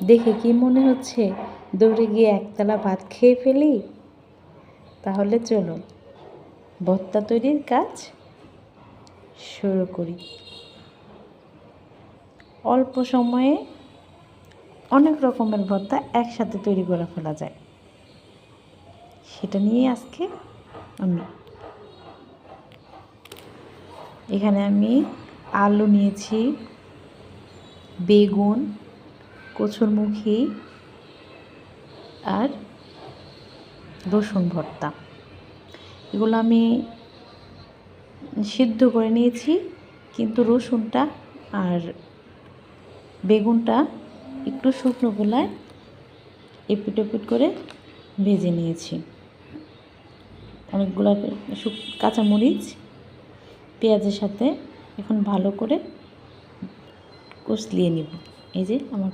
দেখে কি মনে হচ্ছে দৌড়ে গিয়ে একতলা ভাত খেয়ে ফেলি? তাহলে চলুন ভর্তা তৈরির কাজ শুরু করি। অল্প সময়ে অনেক রকমের ভর্তা একসাথে তৈরি করে ফেলা যায়, সেটা নিয়ে আজকে এখানে আমি আলু নিয়েছি, বেগুন, কচুরমুখী আর রসুন ভর্তা। এগুলো আমি সিদ্ধ করে নিয়েছি, কিন্তু রসুনটা আর বেগুনটা একটু শুকনো খোলায় এপিট ওপিট করে ভেজে নিয়েছি। অনেকগুলো কাঁচামরিচ পেঁয়াজের সাথে এখন ভালো করে কষলিয়ে নিব। এই যে আমার